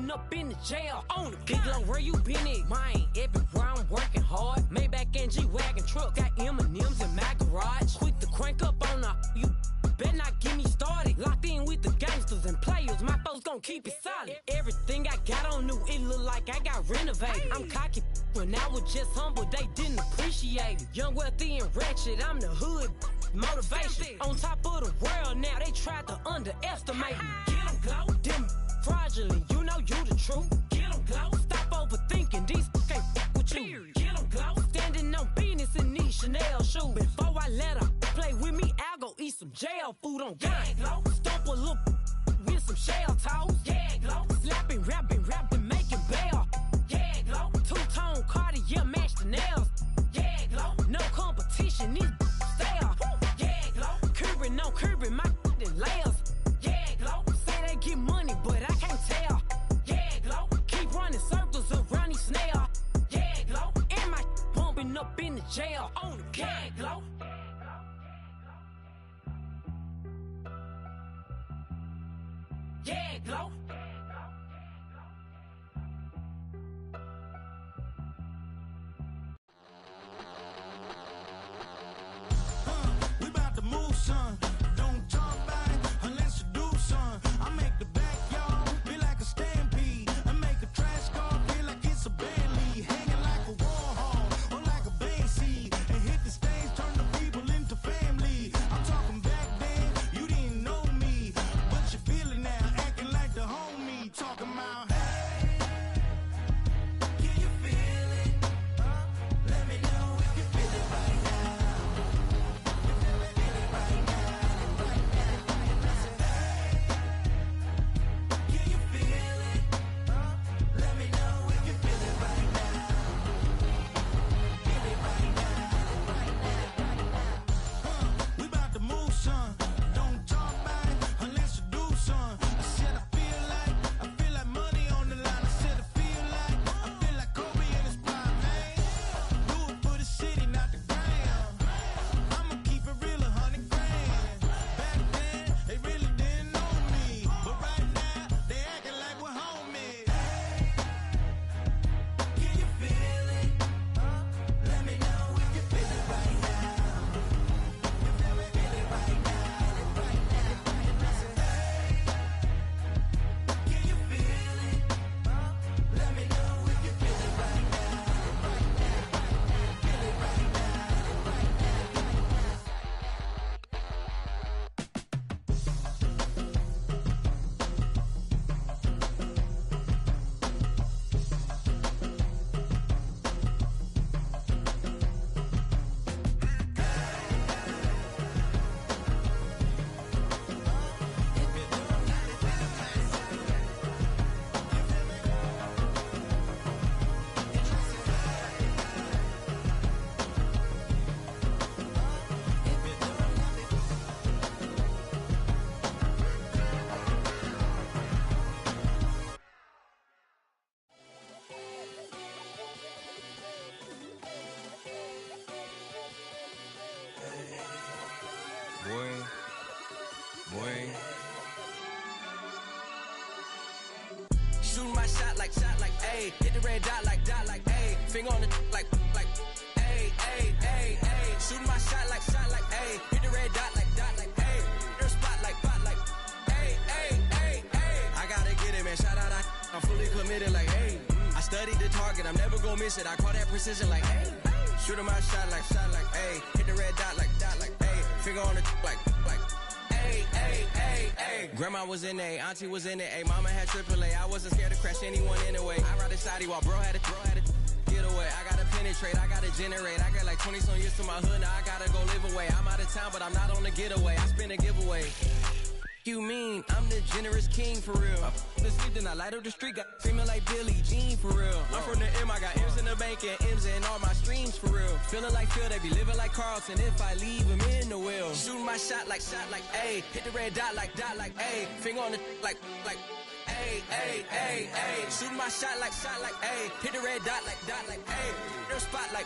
bumping up in the jail. On the big long, where you been at? Mine, everywhere I'm working hard. Maybach and G-Wagon truck, got M&M's in my garage. Quick to crank up on her, you better not get me started. Locked in with the gangsters and players, my folks gon' keep it solid. Everything I got on new, it look like I got renovated. I'm cocky when I was just humble, they didn't appreciate it. Young, wealthy, and ratchet, I'm the hood motivation. On top of the world now, they tried to underestimate me. Get 'em, glow. Them fraudulent, you know you the truth. Get 'em, glow. Stop overthinking, these can't with you. Get 'em, glow. Standing on business in these Chanel shoes. Before I let her play with me, I'll go eat some jail food on gang. Stomp a little with some shell toes. Yeah, glow. Slapping, rapping, making bail. Yeah, glow. Two-tone Cartier match the nails. Yeah, glow. No competition, these stale. Yeah, glow. Curbing, my layers. Yeah, glow. Say they get money, but I can't tell. Yeah, glow. Keep running circles around these snails. Yeah, glow. And my bumping up in the jail. On the gang, glow. Yeah, glow. We about to move, son. Don't talk about it unless you do, son. I make the backyard feel like a stampede. I make a trash car feel like it's a Bentley. Hanging like a war hall or like a Banksy. And hit the stage, turn the people into family. I'm talking back then, you didn't know me. But you feel it now, acting like the homie. Talking about, hey, can you feel it? Let me know if you feel it right now. Can you feel it? Let me know if you feel it right now. Feel it right now. We about to move, son. Don't talk about it unless you do, son. I said I feel like money on the line. I said I feel like Kobe in his prime, man. Do it for the city, not the ground. I'ma keep it real, 100 grand. Back then, they really didn't know me. But right now, they acting like we're homies. Can you feel it? Let me know if you feel it right now. Feel it right now. Can you feel it? Let me know if you feel it right now. Feel it right now. Boy. Shooting my shot like, ayy. Hit the red dot like, ayy. Finger on the like, ayy, ayy, ayy, ayy. Shooting my shot like, ayy. Hit the red dot like, ayy. Their spot like, ayy, ayy, ayy, ayy. I gotta get it, man. Shout out, I'm fully committed like, ayy. I studied the target, I'm never gonna miss it. I call that precision like, ayy. Shooting my shot like, ayy. Hit the red dot like, ayy. Finger on the like, ayy, ayy, ayy, ayy. Grandma was in A, auntie was in it, ayy. Mama had AAA, I wasn't scared to crash anyone anyway. I ride a shotty while bro had a get away. I gotta penetrate, I gotta generate. I got like 20 some years to my hood, now I gotta go live away. I'm out of town, but I'm not on the getaway. I spin a giveaway. You mean I'm the generous king for real? I the sleep, then I light up the street, got screaming like Billie Jean for real. I'm from the M, I got M's in the bank and M's in all my streams for real. Feeling like Phil, they be living like Carlton if I leave him in the wheel. Shooting my shot like, ayy. Hit the red dot like, ayy. Finger on the like, ayy, ayy, ayy, ayy. Shooting my shot like, ayy. Hit the red dot like, ayy. Their spot like,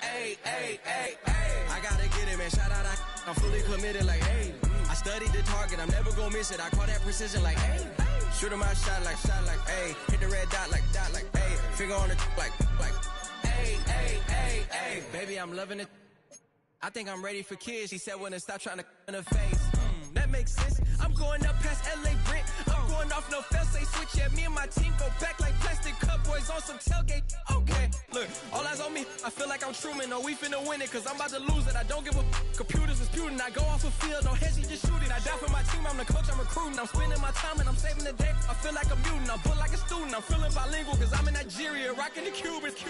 ayy, ayy, ayy, ayy. I gotta get it, man. Shout out, I'm fully committed like, ayy. I studied the target, I'm never gonna miss it. I call that precision like, ayy. Shooting my shot like, ayy. Hit the red dot like, ayy. Finger on the like, ayy, ayy, ayy, ayy. Baby, I'm loving it. I think I'm ready for kids. She said when to stop trying to in her face. That makes sense. I'm going up past LA Brent. I'm going off no fail, say switch. Yeah, me and my team go back like plastic cup boys on some tailgate. Okay, look, all eyes on me. I feel like I'm Truman. No, we finna win it, cause I'm about to lose it. I don't give a computers disputing. I go off a field, no heads, just shooting. I die for my team, I'm the coach, I'm recruiting. I'm spending my time and I'm saving the day. I feel like a mutant, I'm built like a student. I'm feeling bilingual, cause I'm in Nigeria, rocking the Cubans.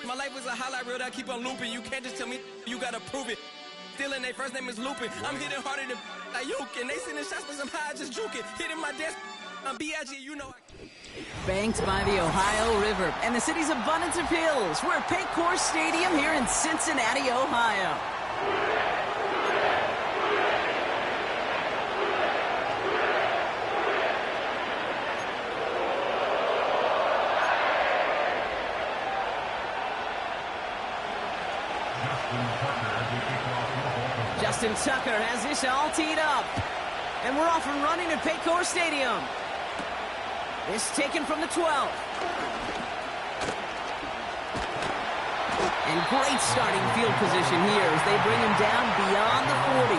My life is a highlight reel that I keep on looping. You can't just tell me, you gotta prove it. Stealing, their first name is Lupin. I'm hitting harder than Ayuk, and they sending shots for some high, just juke it. Hitting my desk, I'm B.I.G., you know. Banked by the Ohio River and the city's abundance of hills. We're at Paycor Stadium here in Cincinnati, Ohio. Justin Tucker has this all teed up. And we're off and running at Paycor Stadium. This taken from the 12. And great starting field position here as they bring him down beyond the 40.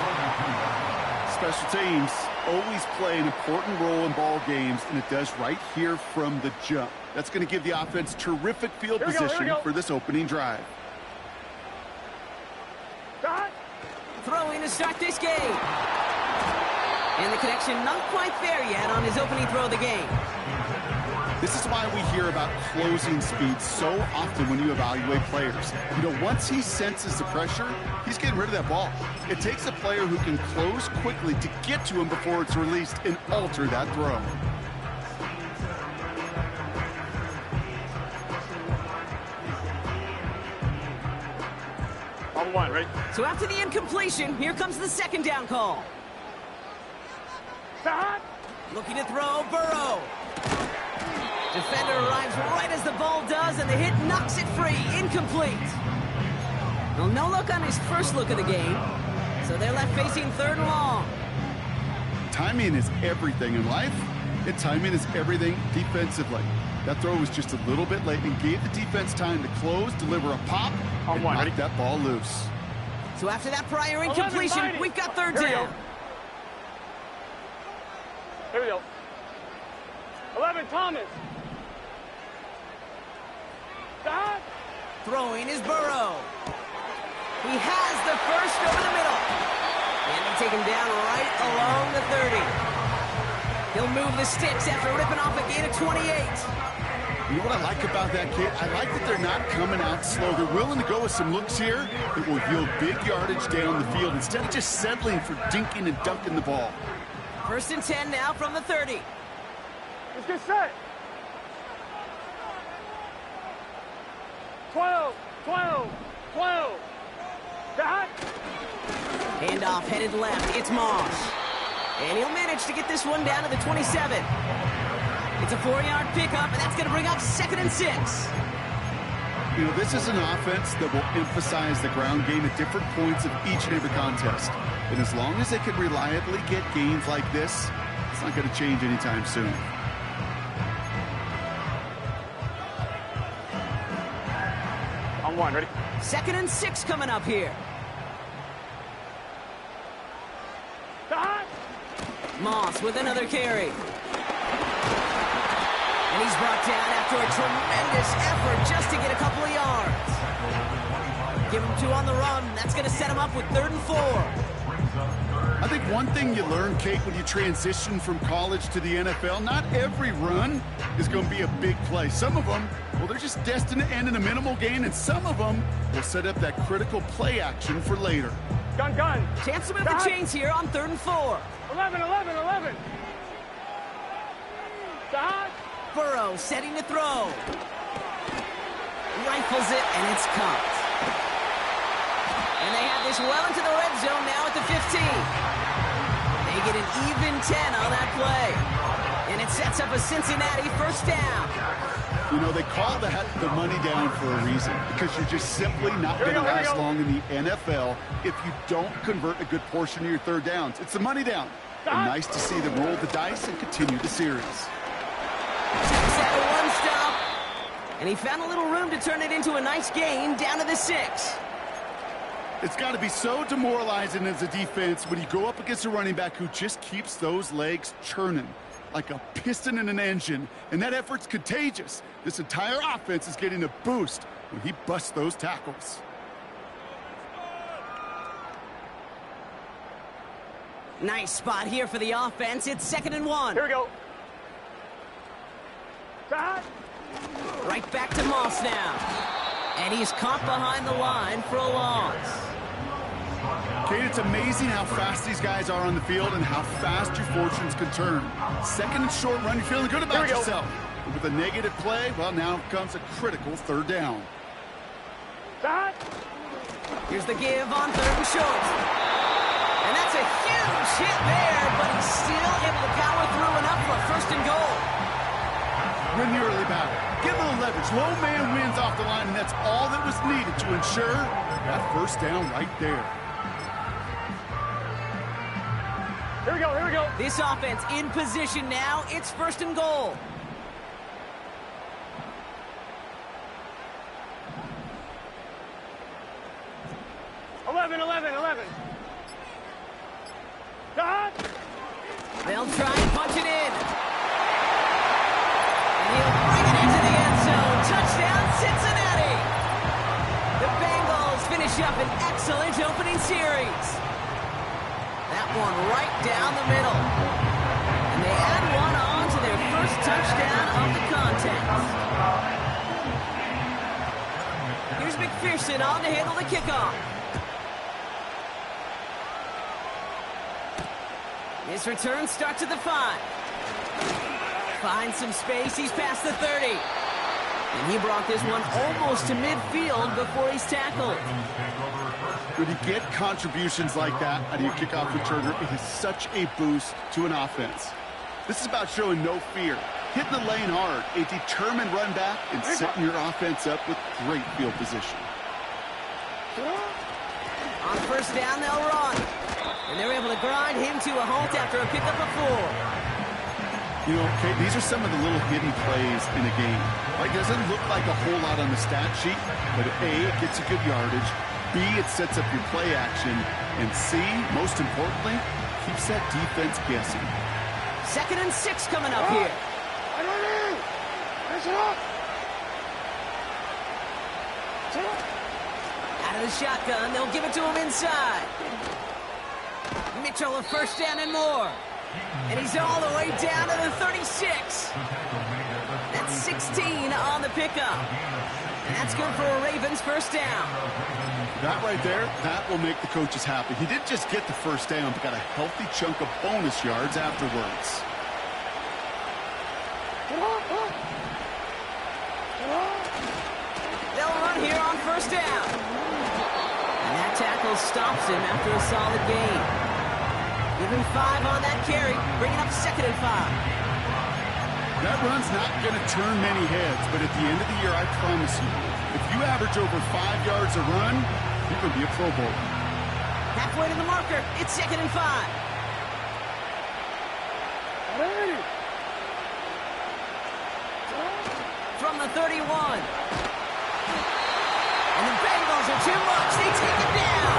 Special teams always play an important role in ball games, and it does right here from the jump. That's going to give the offense terrific field position for this opening drive. Throwing to start this game. And the connection not quite there yet on his opening throw of the game. This is why we hear about closing speed so often when you evaluate players. You know, once he senses the pressure, he's getting rid of that ball. It takes a player who can close quickly to get to him before it's released and alter that throw. One, right? So after the incompletion, here comes the second down call. Looking to throw, Burrow. Defender arrives right as the ball does, and the hit knocks it free. Incomplete. Well, no look on his first look of the game, so they're left facing third and long. Timing is everything in life, and timing is everything defensively. That throw was just a little bit late and gave the defense time to close, deliver a pop, and knock that ball loose. So after that prior incompletion, we've got third down. Here we go. 11, Thomas. Stop. Throwing is Burrow. He has the first over the middle. And he take him down right along the 30. He'll move the sticks after ripping off a gain of 28. You know what I like about that kid? I like that they're not coming out slow. They're willing to go with some looks here that will yield big yardage down the field instead of just settling for dinking and dunking the ball. First and 10 now from the 30. Let's get set. 12, 12, 12. Back. Handoff headed left. It's Moss. And he'll manage to get this one down to the 27. It's a 4-yard pickup, and that's going to bring up 2nd and 6. You know, this is an offense that will emphasize the ground game at different points of each and every contest. And as long as they can reliably get gains like this, it's not going to change anytime soon. On one, ready? 2nd and 6 coming up here. Stop. Moss with another carry. And he's brought down after a tremendous effort just to get a couple of yards. Give him 2 on the run. That's going to set him up with 3rd and 4. I think one thing you learn, Kate, when you transition from college to the NFL, not every run is going to be a big play. Some of them, well, they're just destined to end in a minimal gain, and some of them will set up that critical play action for later. Gun. Chance to move the chains here on 3rd and 4. 11. Stop. Burrow setting to throw. Rifles it, and it's caught. And they have this well into the red zone now at the 15. They get an even 10 on that play. And it sets up a Cincinnati first down. You know, they call that the money down for a reason, because you're just simply not going to last long in the NFL if you don't convert a good portion of your 3rd downs. It's the money down. And nice to see them roll the dice and continue the series. stop. And he found a little room to turn it into a nice gain down to the 6. It's got to be so demoralizing as a defense when you go up against a running back who just keeps those legs churning like a piston in an engine, and that effort's contagious. This entire offense is getting a boost when he busts those tackles. Nice spot here for the offense. It's 2nd and 1. Here we go. Right back to Moss now. And he's caught behind the line for a loss. Kate, it's amazing how fast these guys are on the field and how fast your fortunes can turn. 2nd and short run, you're feeling good about yourself. But with a negative play, well, now comes a critical 3rd down. Here's the give on 3rd and short. And that's a huge hit there, but he's still able to power through enough for a 1st and goal. Win the early battle. Get a little leverage. Low man wins off the line, and that's all that was needed to ensure that 1st down right there. Here we go, here we go. This offense in position now. It's 1st and goal. They'll try and punch it in. And he'll bring it into the end zone. Touchdown, Cincinnati. The Bengals finish up an excellent opening series. That one right down the middle. And they add one on to their first touchdown of the contest. Here's McPherson on to handle the kickoff. His return starts at the 5. Finds some space. He's past the 30. And he brought this one almost to midfield before he's tackled. When you get contributions like that out of your kickoff returner, it is such a boost to an offense. This is about showing no fear, hitting the lane hard, a determined run back, and setting your offense up with great field position. On 1st down, they'll run. And they're able to grind him to a halt after a pickup of 4. You know, Kate, these are some of the little hidden plays in a game. Like, doesn't look like a whole lot on the stat sheet, but A, it gets you good yardage, B, it sets up your play action, and C, most importantly, keeps that defense guessing. 2nd and 6 coming up here. Out of the shotgun, they'll give it to him inside. Mitchell a 1st down and more. And he's all the way down to the 36. That's 16 on the pickup. And that's good for a Ravens 1st down. That right there, that will make the coaches happy. He didn't just get the 1st down, but got a healthy chunk of bonus yards afterwards. They'll run here on 1st down. And that tackle stops him after a solid gain. Give him 5 on that carry, bringing up 2nd and 5. That run's not going to turn many heads, but at the end of the year, I promise you, if you average over 5 yards a run, you're going to be a Pro Bowler. Halfway to the marker, it's 2nd and 5. From the 31. And the Bengals are too much. They take it down.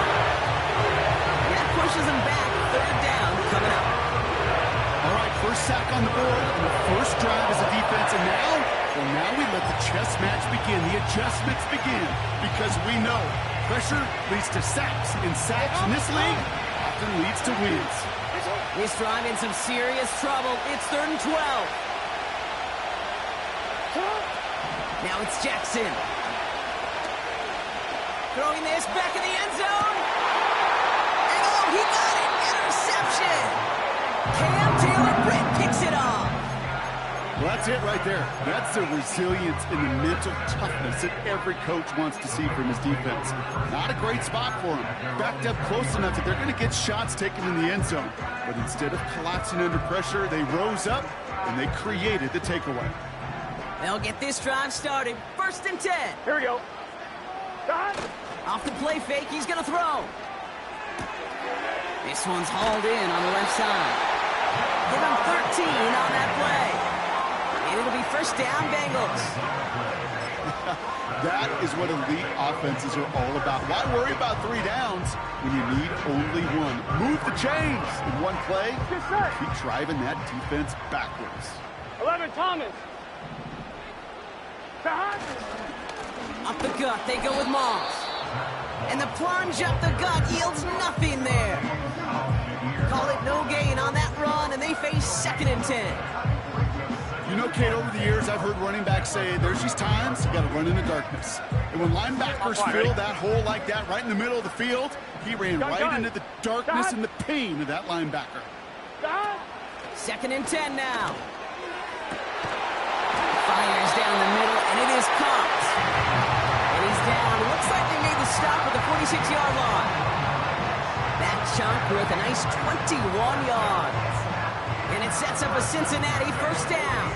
And that pushes them back. 3rd down coming up. All right, 1st sack on the board, and the 1st drive as a defense, and now we let the chess match begin, the adjustments begin, because we know pressure leads to sacks, and sacks in this league often leads to wins. This drive in some serious trouble. It's 3rd and 12. Now it's Jackson. Throwing this back in the end zone. And oh, he got it! Interception! Cam Taylor-Britt picks it off. Well, that's it right there. That's the resilience and the mental toughness that every coach wants to see from his defense. Not a great spot for him. Backed up close enough that they're going to get shots taken in the end zone. But instead of collapsing under pressure, they rose up and they created the takeaway. They'll get this drive started. 1st and 10. Here we go. Off the play fake, he's going to throw. This one's hauled in on the left side. Give him 13 on that play. And it'll be 1st first down, Bengals. That is what elite offenses are all about. Why worry about 3 downs when you need only one? Move the chains in one play. Keep driving that defense backwards. 11, Thomas. Up the gut, they go with Moss. And the plunge up the gut yields nothing there. Call it no gain on that run, and they face 2nd and 10. You know, Kate, over the years, I've heard running backs say there's just times you got to run in the darkness. And when linebackers fill that hole like that right in the middle of the field, he ran right into the darkness and the pain of that linebacker. 2nd and 10 now. Fires down the middle, and it is caught. And he's down. It looks like they made the stop at the 46-yard line. That chunk worth a nice 21 yards. And it sets up a Cincinnati first down.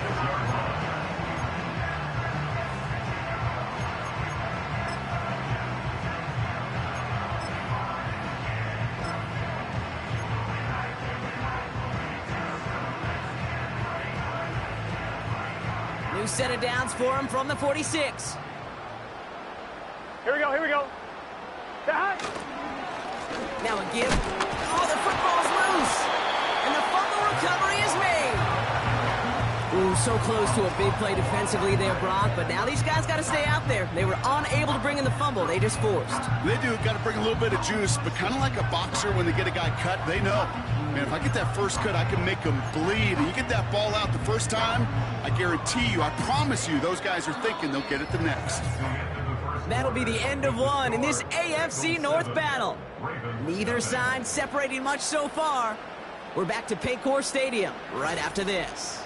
New set of downs for him from the 46. Here we go, here we go. Now a give. Oh, the football's loose. And the fumble recovery is made. Ooh, so close to a big play defensively there, Brock. But now these guys got to stay out there. They were unable to bring in the fumble. They just forced. They do. Got to bring a little bit of juice. But kind of like a boxer when they get a guy cut, they know. Man, if I get that first cut, I can make them bleed. And you get that ball out the first time, I guarantee you, I promise you, those guys are thinking they'll get it the next. That'll be the end of one in this AFC North battle. Neither side separating much so far. We're back to Paycor Stadium right after this.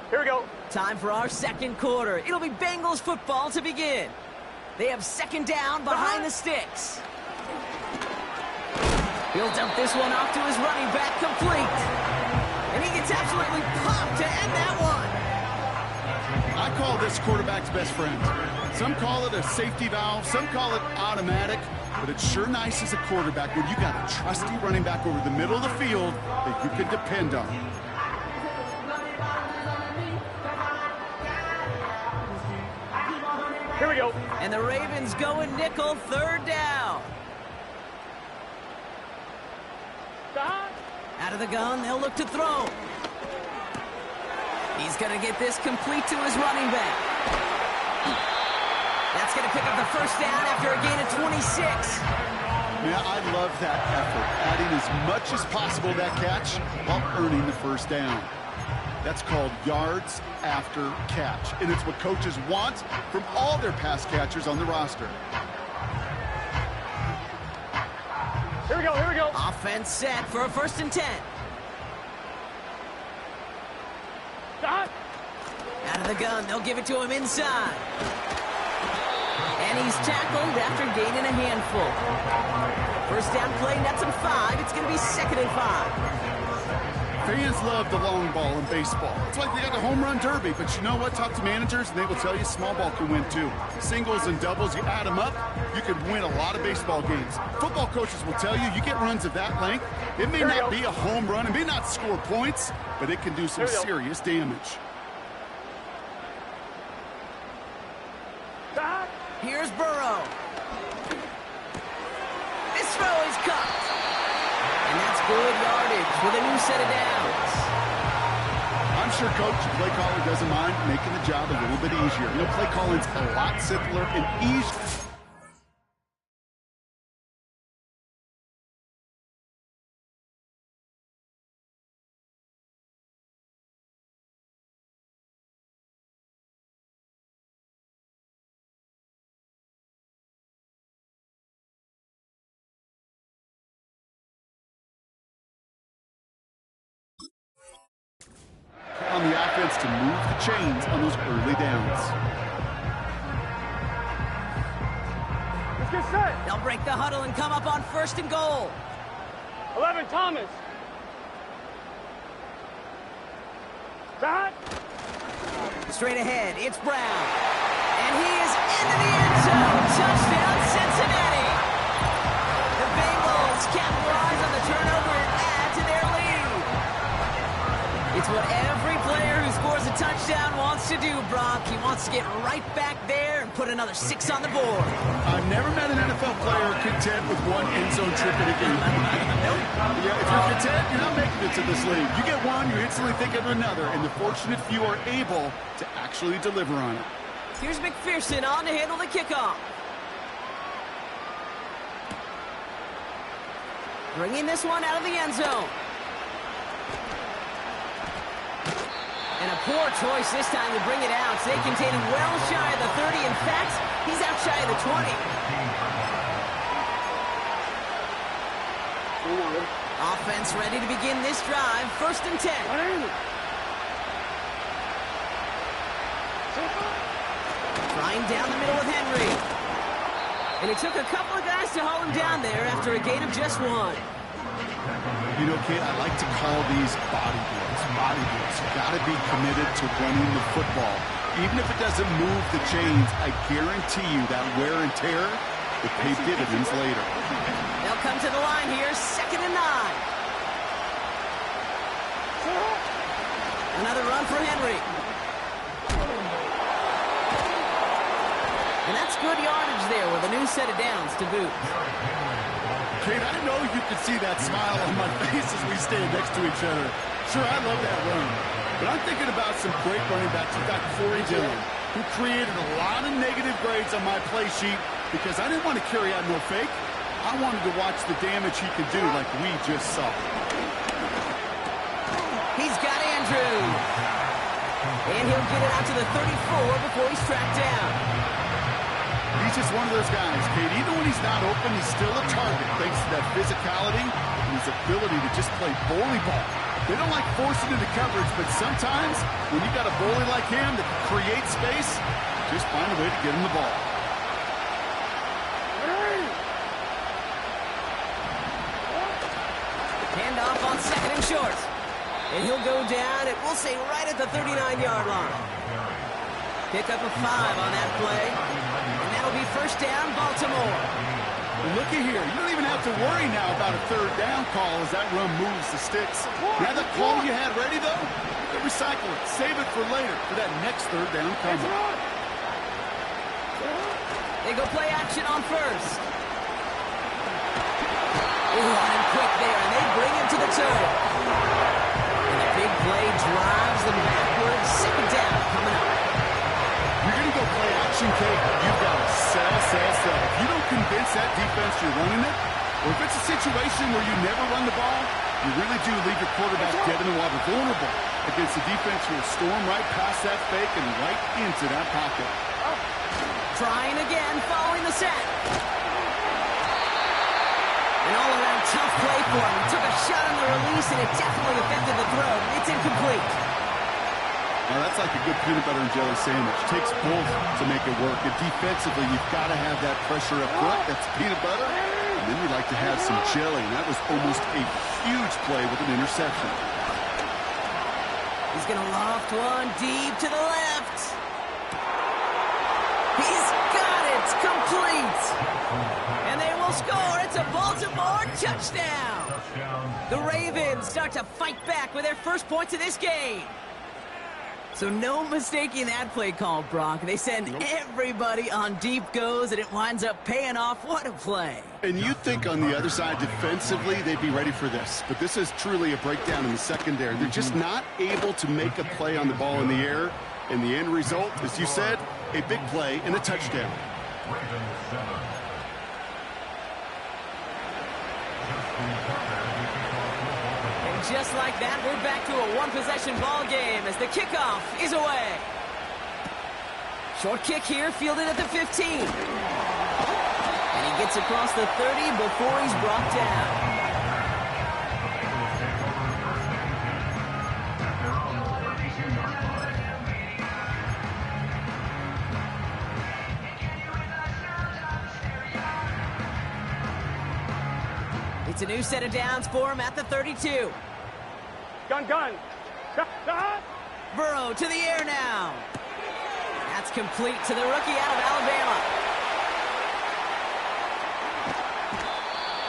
Here we go. Time for our second quarter. It'll be Bengals football to begin. They have 2nd down behind the sticks. He'll dump this one off to his running back, complete. And he gets absolutely popped to end that one. I call this quarterback's best friend. Some call it a safety valve, some call it automatic, but it's sure nice as a quarterback when you got a trusty running back over the middle of the field that you can depend on. Here we go. And the Ravens go in nickel, 3rd down. Out of the gun, they'll look to throw. He's going to get this complete to his running back. That's going to pick up the first down after a gain of 26. Yeah, I love that effort, adding as much as possible that catch while earning the first down. That's called yards after catch, and it's what coaches want from all their pass catchers on the roster. Here we go, here we go. Offense set for a 1st and 10. Out of the gun, they'll give it to him inside. And he's tackled after gaining a handful. First down play, nets him 5. It's going to be 2nd and 5. Fans love the long ball in baseball. It's like they got the home run derby, but you know what? Talk to managers, and they will tell you small ball can win too. Singles and doubles, you add them up, you can win a lot of baseball games. Football coaches will tell you, you get runs of that length, it may not be a home run, it may not score points, but it can do some serious damage. Here's Burrow. This throw is caught. And that's good yardage with a new set of downs. I'm sure coach and play caller doesn't mind making the job a little bit easier. You know, play calling's a lot simpler and easier. On the offense to move the chains on those early downs. get set. They'll break the huddle and come up on 1st and goal. 11, Thomas. Back. Straight ahead, it's Brown. And he is into the end zone. Touchdown, Cincinnati. The Bengals capitalize on the turnover and add to their lead. It's what every player who scores a touchdown wants to do, Brock. He wants to get right back there and put another 6 on the board. I've never met an NFL player content with one end zone trip in a game. Yeah, if you're content, you're not making it to this league. You get one, you instantly think of another, and the fortunate few are able to actually deliver on it. Here's McPherson on to handle the kickoff. Bringing this one out of the end zone. And a poor choice this time to bring it out. They contain him well shy of the 30. In fact, he's out shy of the 20. Offense ready to begin this drive. 1st and 10. Trying down the middle with Henry. And it took a couple of guys to haul him down there after a gain of just 1. You know, Kate, I like to call these body deals. Body deals. You got to be committed to running the football. Even if it doesn't move the chains, I guarantee you that wear and tear will pay dividends later. They'll come to the line here, 2nd and 9. Another run for Henry. And that's good yardage there with a new set of downs to boot. Kate, I know you can see that smile on my face as we stand next to each other. Sure, I love that run. But I'm thinking about some great running backs. In fact, Corey Dillon, who created a lot of negative grades on my play sheet because I didn't want to carry out no fake. I wanted to watch the damage he could do like we just saw. He's got Andrews. And he'll get it out to the 34 before he's tracked down. He's just one of those guys, Kate. Even when he's not open, he's still a target thanks to that physicality and his ability to just play bully ball. They don't like forcing into coverage, but sometimes when you got a bully like him that can create space, just find a way to get him the ball. Handoff on 2nd and short. And he'll go down, and we'll say right at the 39-yard line. Pick up a 5 on that play. And that'll be 1st down, Baltimore. Looky here. You don't even have to worry now about a 3rd down call as that run moves the sticks. Now the call you had ready, though, you can recycle it. Save it for later for that next 3rd down coming. They go play action on 1st. Running quick there, and they bring him to the turf. And a big play drives them backwards. 2nd down coming up. You're going to go play action, Kate. You've got to sell. If you don't convince that defense you're running it, or if it's a situation where you never run the ball, you really do leave your quarterback dead in the water, vulnerable against a defense who will storm right past that fake and right into that pocket. Trying again, following the set. An all-around tough play for him. He took a shot on the release, and it definitely affected the throw. It's incomplete. Now, that's like a good peanut butter and jelly sandwich. Takes both to make it work. And defensively, you've got to have that pressure up front. That's peanut butter. And then you like to have some jelly. And that was almost a huge play with an interception. He's going to loft one deep to the left. He's got it. Complete. And they will score. It's a Baltimore touchdown. The Ravens start to fight back with their first points of this game. So no mistaking that play call, Brock. They send everybody on deep goes, and it winds up paying off. What a play. And you think on the other side, defensively, they'd be ready for this. But this is truly a breakdown in the secondary. They're just not able to make a play on the ball in the air. And the end result, as you said, a big play and a touchdown. Just like that, we're back to a one-possession ball game as the kickoff is away. Short kick here, fielded at the 15. And he gets across the 30 before he's brought down. It's a new set of downs for him at the 32. Gun. Burrow to the air now. That's complete to the rookie out of Alabama.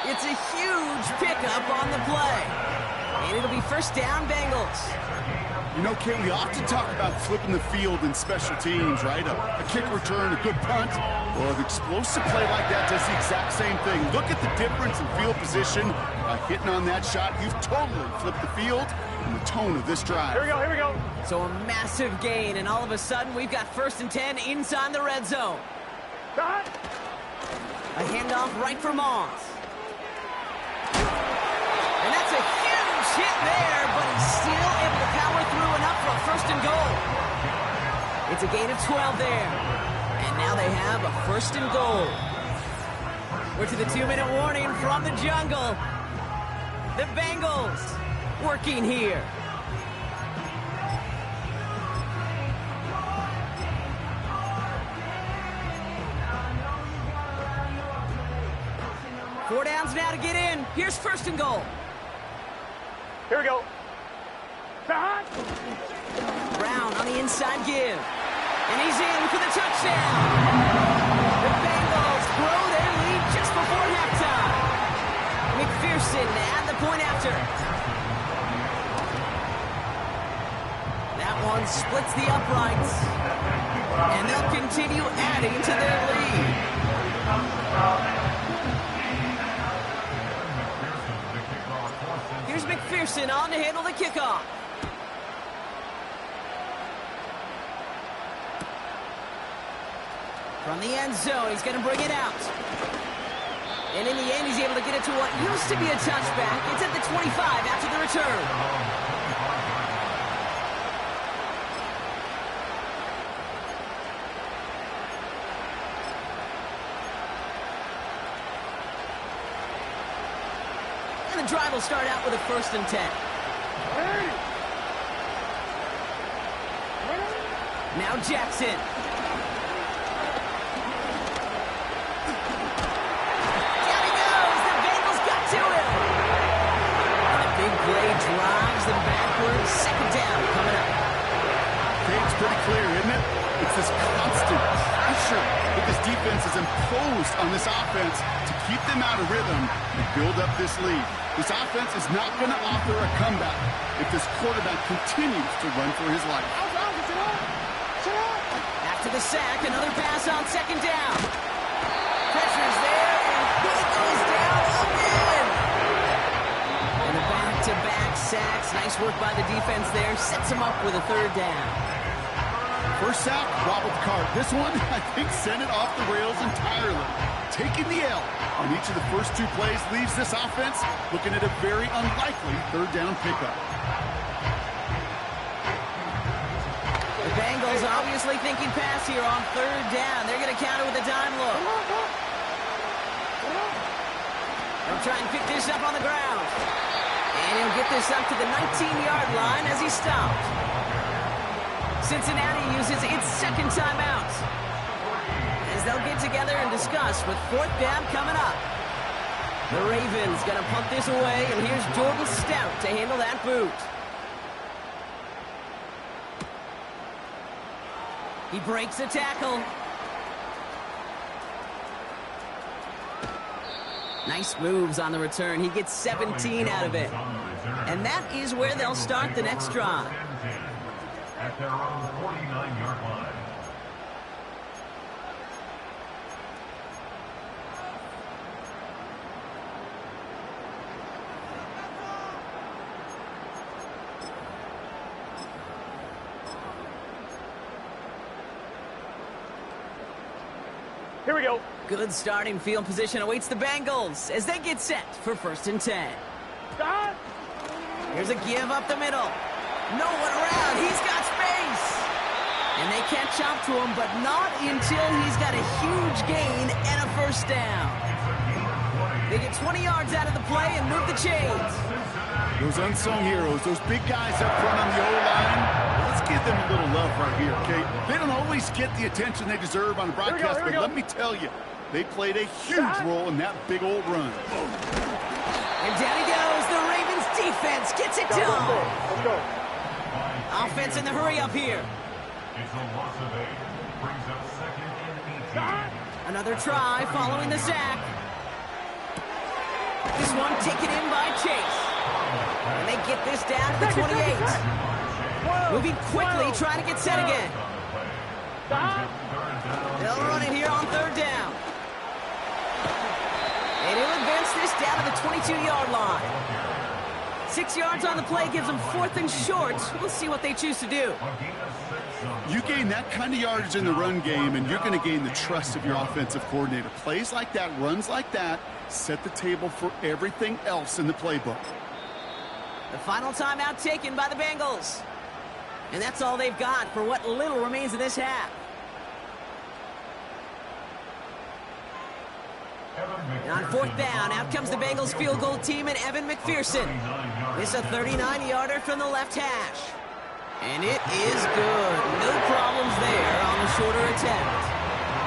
It's a huge pickup on the play. And it'll be first down, Bengals. You know, Kate, we often talk about flipping the field in special teams, right? A kick return, a good punt. Well, an explosive play like that does the exact same thing. Look at the difference in field position. By hitting on that shot, you've totally flipped the field and the tone of this drive. Here we go. So a massive gain, and all of a sudden, we've got 1st and 10 inside the red zone. Cut. A handoff right for Moss. And that's a huge hit there, but he's still able to power through enough for a 1st and goal. It's a gain of 12 there. And now they have a 1st and goal. We're to the 2-minute warning from the jungle. The Bengals working here. Four downs now to get in. Here's 1st and goal. Here we go. Cut. Brown on the inside give. And he's in for the touchdown. The Bengals grow their lead just before halftime. McPherson at the point after. That one splits the uprights. And they'll continue adding to their lead. Here's McPherson on to handle the kickoff. From the end zone, he's going to bring it out. And in the end, he's able to get it to what used to be a touchback. It's at the 25 after the return. And the drive will start out with a 1st and 10. Now Jackson. Drives them backwards. 2nd down coming up. It's pretty clear, isn't it? It's this constant pressure that this defense has imposed on this offense to keep them out of rhythm and build up this lead. This offense is not going to offer a comeback if this quarterback continues to run for his life. After the sack, another pass on 2nd down. Pressure's there, and he goes down again. And the back-to-back sacks. Nice work by the defense there. Sets him up with a 3rd down. First sack, wobbled the cart. This one, I think, sent it off the rails entirely. Taking the L on each of the first 2 plays leaves this offense looking at a very unlikely 3rd down pickup. The Bengals obviously thinking pass here on 3rd down. They're going to counter with a dime look. They'll try and pick this up on the ground. And he'll get this up to the 19-yard line as he stopped. Cincinnati uses its 2nd timeout as they'll get together and discuss with 4th down coming up. The Ravens going to punt this away, and here's Jordan Stout to handle that boot. He breaks a tackle. Nice moves on the return. He gets 17 out of it. And that is where they'll start the next drive. At their own 49-yard line. Here we go. Good starting field position awaits the Bengals as they get set for 1st and 10. Cut. Here's a give up the middle. No one around. He's got space. And they catch up to him, but not until he's got a huge gain and a 1st down. They get 20 yards out of the play and move the chains. Those unsung heroes, those big guys up front on the O-line, let's give them a little love right here, okay? They don't always get the attention they deserve on the broadcast, but let me tell you, they played a huge role in that big old run. defense gets it Let's done. go. Offense in the hurry up here. It's a loss of 8. Brings up second and 18. Another try following the sack. This one taken in by Chase. And they get this down to the 28. Moving quickly, trying to get set again. They'll run it here on third down. And he'll advance this down to the 22-yard line. 6 yards on the play gives them 4th and short. We'll see what they choose to do. You gain that kind of yardage in the run game, and you're going to gain the trust of your offensive coordinator. Plays like that, runs like that, set the table for everything else in the playbook. The final timeout taken by the Bengals. And that's all they've got for what little remains of this half. And on 4th down, out comes the Bengals field goal team and Evan McPherson. It's a 39-yarder from the left hash. And it is good. No problems there on the shorter attempt.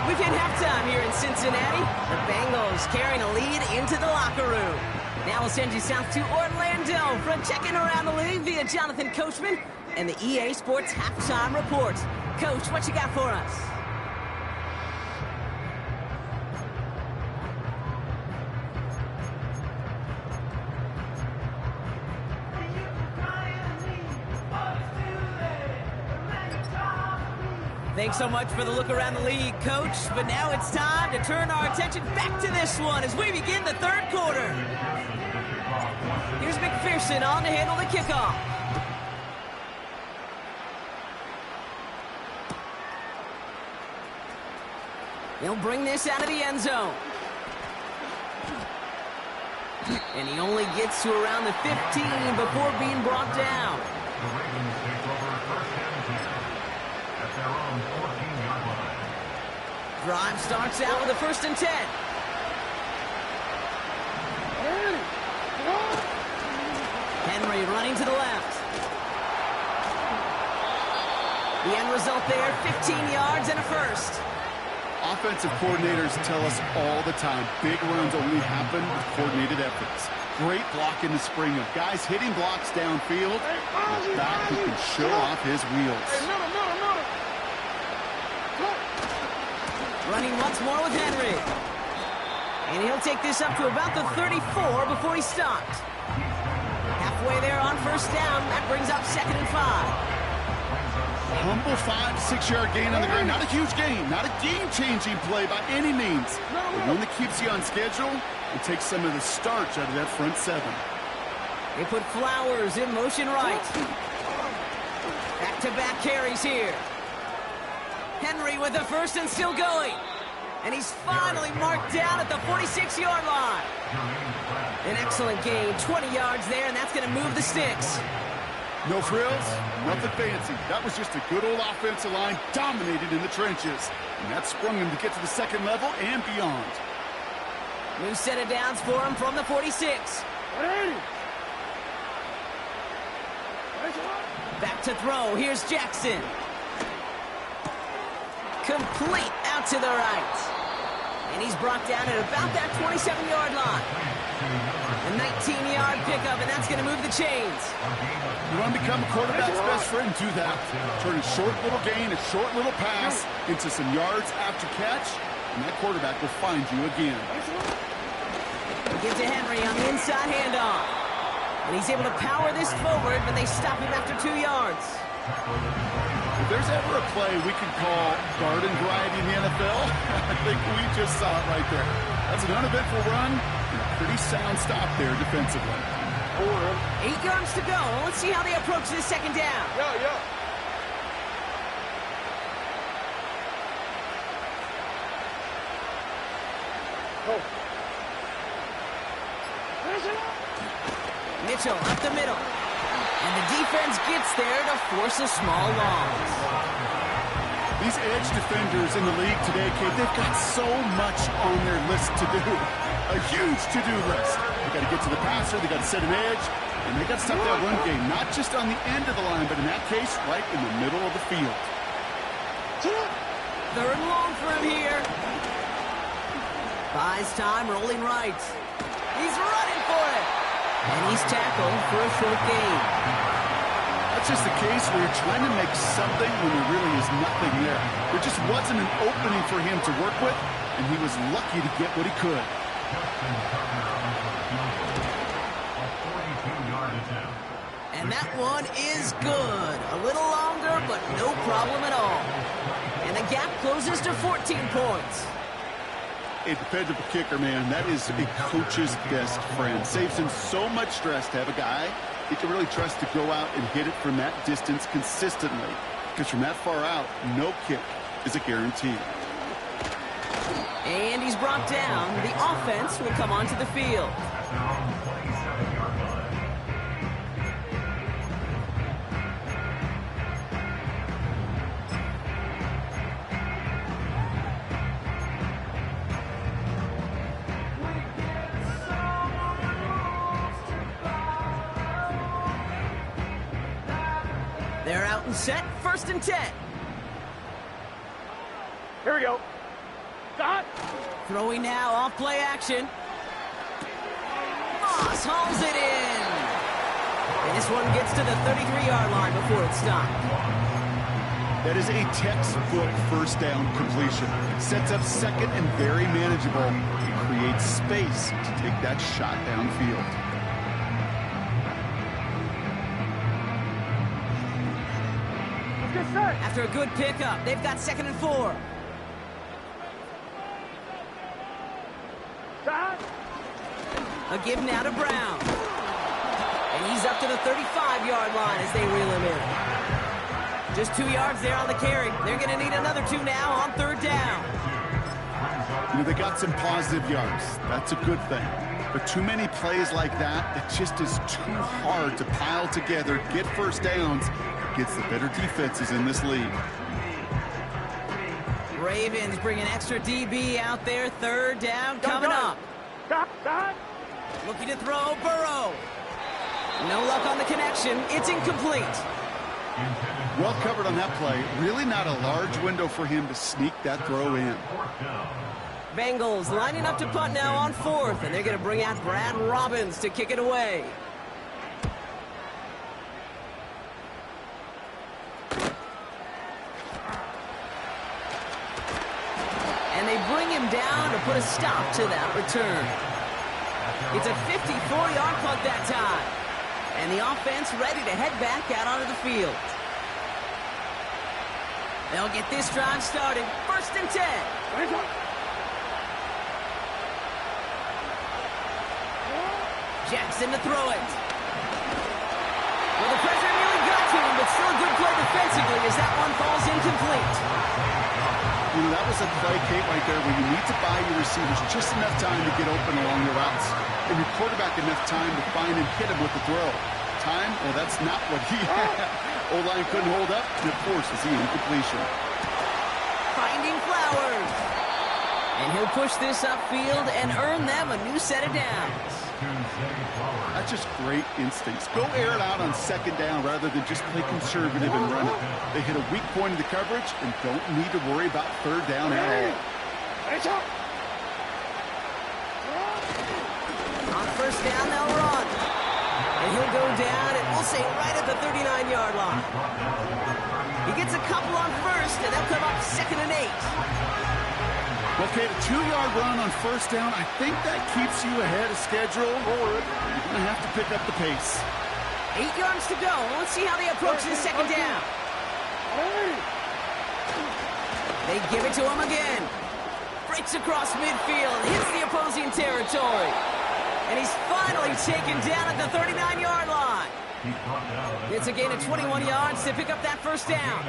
We've hit halftime here in Cincinnati. The Bengals carrying a lead into the locker room. Now we'll send you south to Orlando for a check-in around the league via Jonathan Coachman and the EA Sports Halftime Report. Coach, what you got for us? Thanks so much for the look around the league, Coach. But now it's time to turn our attention back to this one as we begin the third quarter. Here's McPherson on to handle the kickoff. He'll bring this out of the end zone. And he only gets to around the 15 before being brought down. The Ravens take over first and 10 at their own 14-yard line. Drive starts out with a 1st and 10. Henry running to the left. The end result there, 15 yards and a 1st. Offensive coordinators tell us all the time, big runs only happen with coordinated efforts. Great block in the spring of guys hitting blocks downfield, and a back who can show off his wheels. Running once more with Henry. And he'll take this up to about the 34 before he stopped. Halfway there on 1st down, that brings up 2nd and 5. Humble 5-6-yard gain on the ground. Not a huge gain, not a game-changing play by any means. But one that keeps you on schedule and takes some of the starch out of that front 7. They put Flowers in motion right. Back-to-back carries here. Henry with the 1st and still going. And he's finally marked down at the 46-yard line. An excellent gain, 20 yards there, and that's going to move the sticks. No frills, nothing fancy. That was just a good old offensive line dominated in the trenches. And that sprung him to get to the 2nd level and beyond. New set of downs for him from the 46. Back to throw. Here's Jackson. Complete out to the right. And he's brought down at about that 27-yard line. A 19-yard pickup, and that's going to move the chains. You want to become a quarterback's best friend? Do that. Turn a short little gain, a short little pass into some yards after catch, and that quarterback will find you again. Get to Henry on the inside handoff. And he's able to power this forward, but they stop him after 2 yards. If there's ever a play we could call garden variety in the NFL, I think we just saw it right there. That's an uneventful run and a pretty sound stop there defensively. 8 yards to go. Let's see how they approach this 2nd down. Mitchell up the middle. And the defense gets there to force a small loss. These edge defenders in the league today, Kate, they've got so much on their list to do. A huge to-do list. They got to get to the passer, they got to set an edge, and they got to stop that run game, not just on the end of the line, but in that case, right in the middle of the field. 3rd and long for him here. Buys time, rolling right. He's running for it. And he's tackled for a short gain. That's just the case where you're trying to make something when there really is nothing there. There just wasn't an opening for him to work with, and he was lucky to get what he could. And that one is good. A little longer, but no problem at all. And the gap closes to 14 points. A dependable kicker, man, that is a coach's best friend. Saves him so much stress to have a guy he can really trust to go out and hit it from that distance consistently. Because from that far out, no kick is a guarantee. And he's brought down. The offense will come onto the field. They're out and set, 1st and 10. Here we go. Dot. Throwing now, off play action. Moss hauls it in. And this one gets to the 33-yard line before it's stopped. That is a textbook first down completion. Sets up second and very manageable. It creates space to take that shot downfield. After a good pickup, they've got 2nd and 4. A give now to Brown. And he's up to the 35-yard line as they reel him in. Just 2 yards there on the carry. They're going to need another 2 now on 3rd down. You know, they got some positive yards. That's a good thing. But too many plays like that, it just is too hard to pile together, get first downs, against the better defenses in this league. Ravens bring an extra DB out there. 3rd down coming up. Looking to throw, Burrow. No luck on the connection. It's incomplete. Well covered on that play. Really not a large window for him to sneak that throw in. Bengals lining up to punt now on 4th, and they're going to bring out Brad Robbins to kick it away. And they bring him down to put a stop to that return. It's a 54-yard punt that time. And the offense ready to head back out onto the field. They'll get this drive started. 1st and 10. Jackson to throw it. Well, the pressure nearly got to him, but still a good play defensively as that one falls incomplete. You know, that was a play, Kate, right there where you need to buy your receivers just enough time to get open along the routes. And your quarterback enough time to find and hit him with the throw. Time? Well, that's not what he had. O-line couldn't hold up, and of course, it's the incompletion. Finding Flowers. And he'll push this upfield and earn them a new set of downs. That's just great instincts. Go air it out on 2nd down rather than just play conservative and run it. They hit a weak point in the coverage and don't need to worry about 3rd down at all. On 1st down, they'll run. And he'll go down, and we'll say right at the 39-yard line. He gets a couple on 1st, and they'll come up 2nd and 8. Okay, the 2-yard run on 1st down, I think that keeps you ahead of schedule, or you're going to have to pick up the pace. 8 yards to go. Let's see how they approach the 2nd down. They give it to him again. Breaks across midfield, hits the opposing territory. And he's finally taken down at the 39-yard line. It's a gain of 21 yards to pick up that 1st down.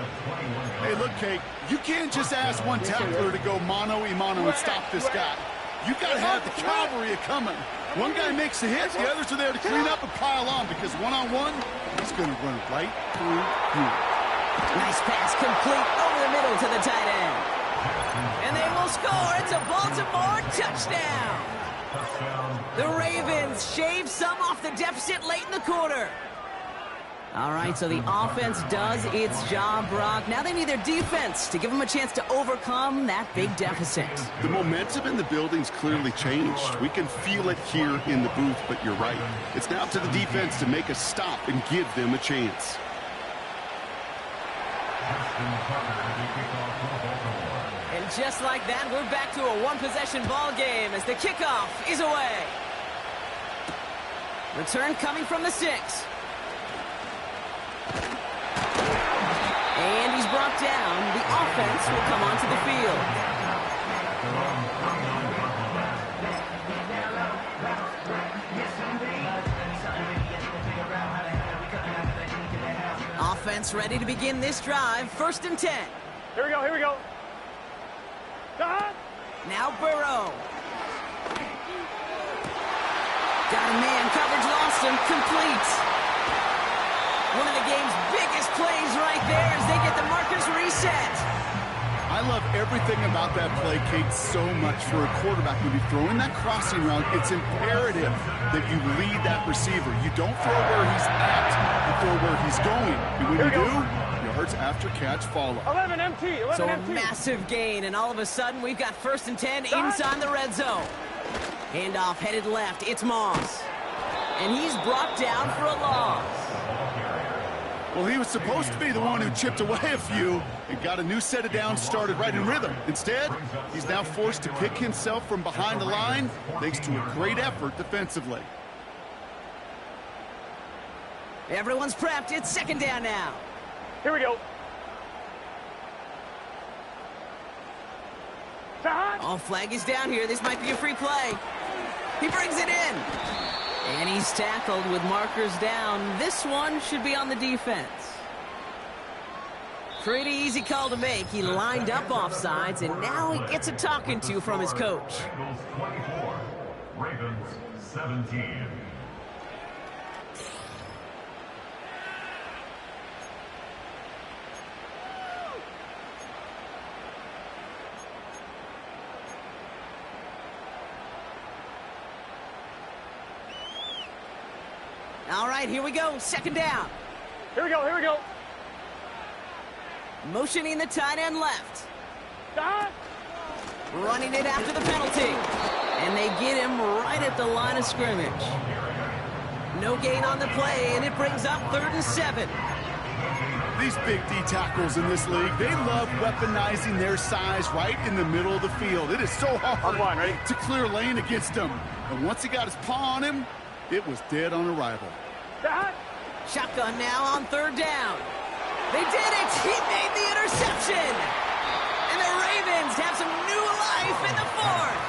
Hey, look, Kate, you can't just ask one tackler to go mano-a-mano and stop this guy. You got to have the cavalry coming. One guy makes a hit, the others are there to clean up and pile on, because one-on-one, he's going to run right through you. Nice pass complete over the middle to the tight end. And they will score. It's a Baltimore touchdown. The Ravens shave some off the deficit late in the quarter. All right, so the offense does its job, Brock. Now they need their defense to give them a chance to overcome that big deficit. The momentum in the building's clearly changed. We can feel it here in the booth, but you're right. It's now up to the defense to make a stop and give them a chance. And just like that, we're back to a one-possession ball game as the kickoff is away. Return coming from the 6. And he's brought down. The offense will come onto the field. Offense ready to begin this drive. 1st and 10. Here we go, here we go. Now Burrow. Got a man, coverage lost him, complete. One of the game's biggest plays right there as they get the markers reset. I love everything about that play, Kate, so much for a quarterback. When you're throwing that crossing route, it's imperative that you lead that receiver. You don't throw where he's at, you throw where he's going. And when you do, yards after catch follow. 11 MT, 11 So a MT. massive gain, and all of a sudden we've got 1st and 10 inside the red zone. Handoff headed left, it's Moss. And he's brought down for a loss. Well, he was supposed to be the one who chipped away a few and got a new set of downs started right in rhythm. Instead, he's now forced to pick himself from behind the line thanks to a great effort defensively. Everyone's prepped, it's 2nd down now. Here we go. Oh, flag is down here. This might be a free play. He brings it in. And he's tackled with markers down. This one should be on the defense. Pretty easy call to make. He lined up offsides, and now he gets a talking to from his coach. Bengals 24, Ravens 17. All right, here we go. 2nd down. Here we go, here we go. Motioning the tight end left. Stop. Running it after the penalty. And they get him right at the line of scrimmage. No gain on the play, and it brings up 3rd and 7. These big D tackles in this league, they love weaponizing their size right in the middle of the field. It is so hard line, ready? to clear lane against him. And once he got his paw on him, it was dead on arrival. Stop. Shotgun now on 3rd down. They did it! He made the interception! And the Ravens have some new life in the 4th.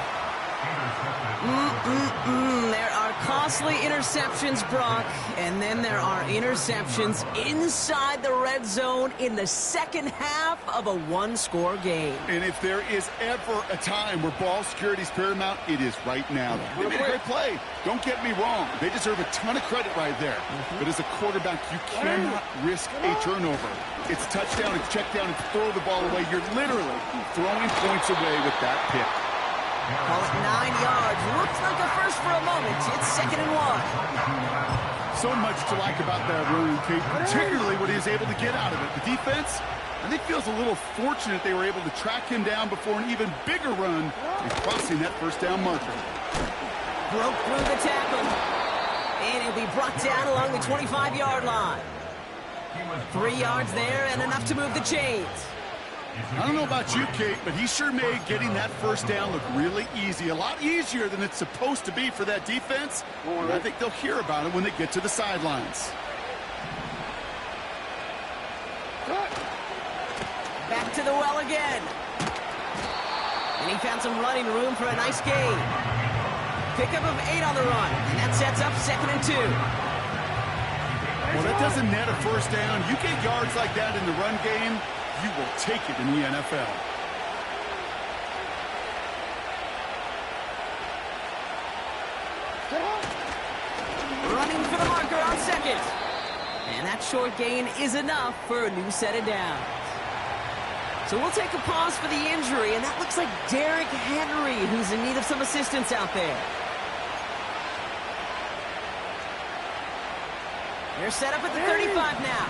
There are costly interceptions, Brock, and then there are interceptions inside the red zone in the 2nd half of a one-score game. And if there is ever a time where ball security is paramount, it is right now. They made a great play. Don't get me wrong. They deserve a ton of credit right there. But as a quarterback, you cannot risk a turnover. It's touchdown, it's check down, it's throw the ball away. You're literally throwing points away with that pick. Call it 9 yards. Looks like a first for a moment. It's 2nd and 1. So much to like about that run, Kate, particularly what he was able to get out of it. The defense, I think, feels a little fortunate they were able to track him down before an even bigger run and crossing that 1st down marker. Broke through the tackle. And he'll be brought down along the 25-yard line. 3 yards there and enough to move the chains. I don't know about you, Kate, but he sure made getting that 1st down look really easy. A lot easier than it's supposed to be for that defense. And I think they'll hear about it when they get to the sidelines. Back to the well again. And he found some running room for a nice gain. Pickup of 8 on the run. And that sets up 2nd and 2. Well, that doesn't net a 1st down. You get yards like that in the run game, you will take it in the NFL. Running for the marker on 2nd. And that short gain is enough for a new set of downs. So we'll take a pause for the injury, and that looks like Derrick Henry, who's in need of some assistance out there. They're set up at the 35 now.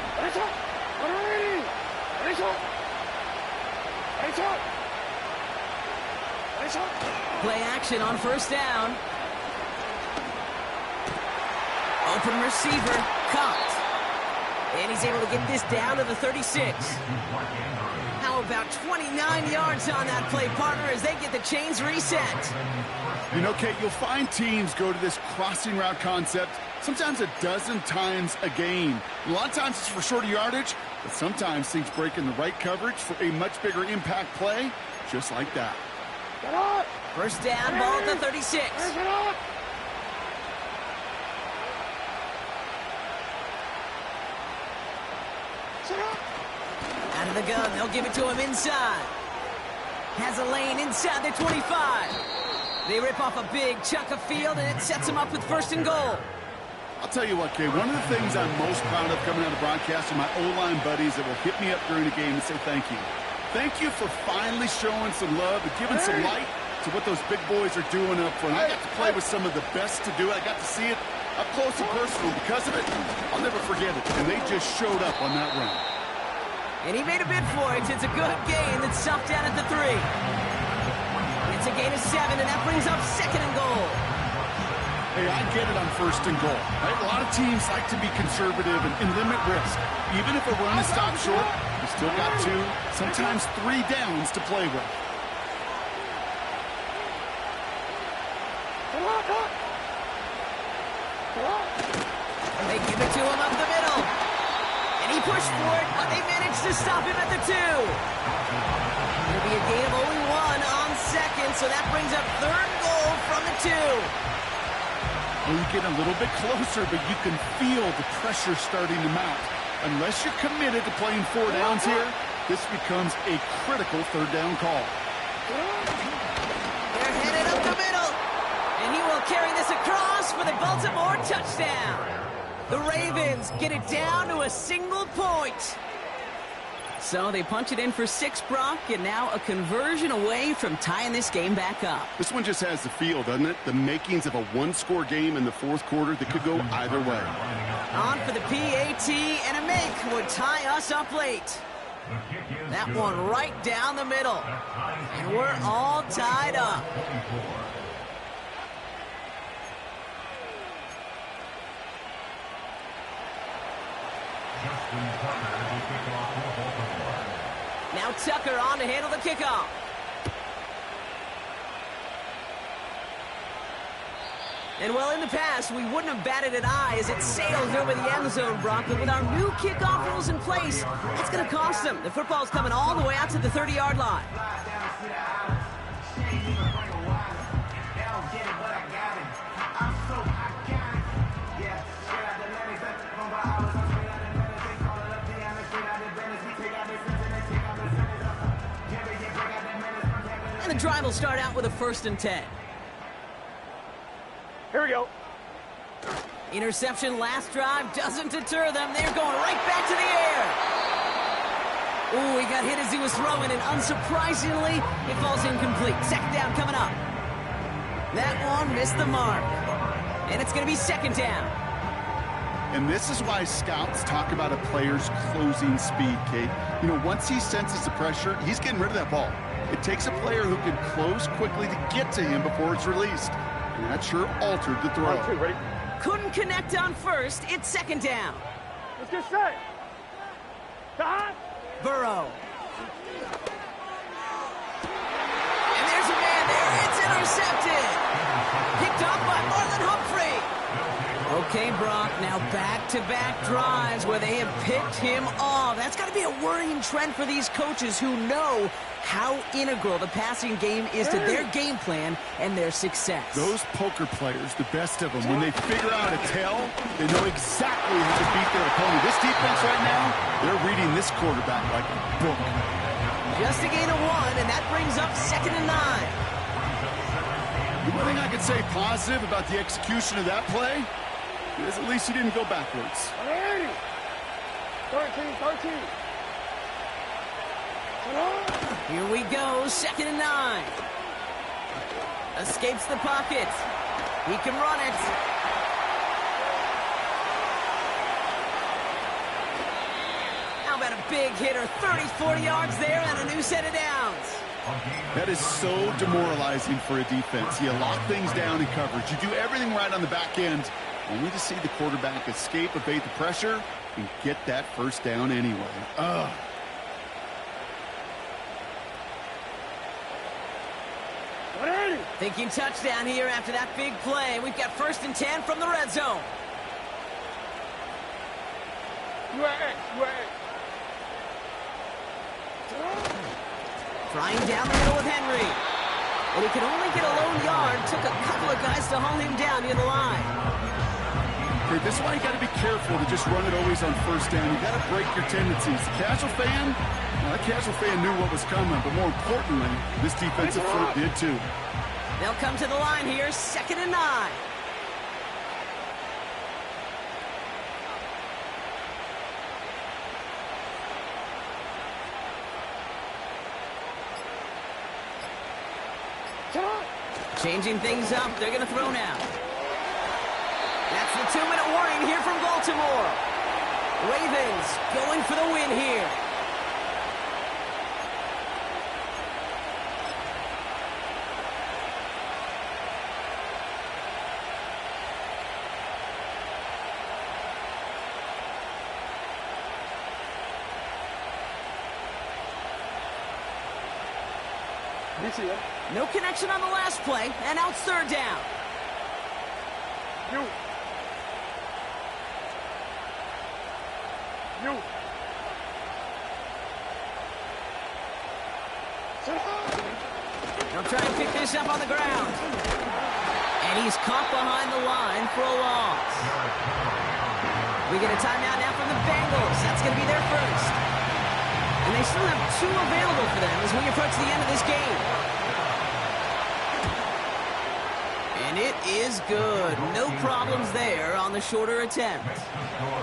Play action on first down. Open receiver, caught. And he's able to get this down to the 36. How about 29 yards on that play, partner, as they get the chains reset? You know, Kate, you'll find teams go to this crossing route concept sometimes a dozen times a game. A lot of times it's for shorter yardage, but sometimes things break in the right coverage for a much bigger impact play, just like that. First down, ball at the 36. Out of the gun, they'll give it to him inside. Has a lane inside the 25. They rip off a big chunk of field, and it sets him up with first and goal. I'll tell you what, Kay, one of the things I'm most proud of coming out of broadcast are my O-line buddies that will hit me up during the game and say thank you. Thank you for finally showing some love and giving some light to what those big boys are doing up front. I got to play with some of the best to do it. I got to see it up close and personal. Because of it, I'll never forget it. And they just showed up on that run. And he made a bid for it. It's a good gain that's stopped down at the 3. It's a gain of 7, and that brings up second and goal. Hey, I get it on first and goal. Right? A lot of teams like to be conservative and limit risk. Even if a run is stopped short, you still got 2, sometimes 3 downs to play with. They give it to him up the middle. And he pushed for it, but they managed to stop him at the 2. It'll be a gain of only 1 on second, so that brings up third goal from the 2. Well, you get a little bit closer, but you can feel the pressure starting to mount. Unless you're committed to playing 4 downs here, this becomes a critical third down call. They're headed up the middle. And he will carry this across for the Baltimore touchdown. The Ravens get it down to a single point. So they punch it in for 6, Brock, and now a conversion away from tying this game back up. This one just has the feel, doesn't it? The makings of a one-score game in the fourth quarter that could go either way. On for the PAT, and a make would tie us up late. That one right down the middle. And we're all tied up. Now Tucker on to handle the kickoff. And well, in the past, we wouldn't have batted an eye as it sails over the end zone, Brock. But with our new kickoff rules in place, it's going to cost them. The football's coming all the way out to the 30-yard line. And the drive will start out with a 1st and 10. Here we go. Interception last drive doesn't deter them. They're going right back to the air. Ooh, he got hit as he was throwing, and unsurprisingly, it falls incomplete. Second down coming up. That one missed the mark. And it's going to be second down. And this is why scouts talk about a player's closing speed, Kate. You know, once he senses the pressure, he's getting rid of that ball. It takes a player who can close quickly to get to him before it's released. And that sure altered the throw. 1, 2, ready? Couldn't connect on first. It's second down. Let's get set. Time. Burrow. And there's a man there. It's intercepted. Picked off by Marlon Humphrey. Okay, Brock, now back-to-back drives where they have picked him off. That's got to be a worrying trend for these coaches who know how integral the passing game is to their game plan and their success. Those poker players, the best of them, when they figure out a tell, they know exactly how to beat their opponent. This defense right now, they're reading this quarterback like a book. Just a gain of 1, and that brings up 2nd and 9. The one thing I could say positive about the execution of that play is at least he didn't go backwards. 13. Here we go, 2nd and 9. Escapes the pocket. He can run it. big hitter. 30, 40 yards there and a new set of downs. That is so demoralizing for a defense. You lock things down in coverage. You do everything right on the back end, only to see the quarterback escape, evade the pressure, and get that first down anyway. Ugh. Thinking touchdown here after that big play. We've got 1st and 10 from the red zone. Trying down the middle with Henry. And he could only get a lone yard. Took a couple of guys to haul him down near the line. Okay, this is why you got to be careful to just run it always on first down. You got to break your tendencies. Casual fan, well, that casual fan knew what was coming, but more importantly, this defensive front did too. They'll come to the line here, 2nd and 9. Changing things up, they're going to throw now. That's the 2-minute warning here from Baltimore. Ravens going for the win here. No connection on the last play, and now it's 3rd down. You. They'll try and pick this up on the ground. And he's caught behind the line for a loss. We get a timeout now from the Bengals. That's going to be their first. And they still have 2 available for them as we approach the end of this game. And it is good. No problems there on the shorter attempt.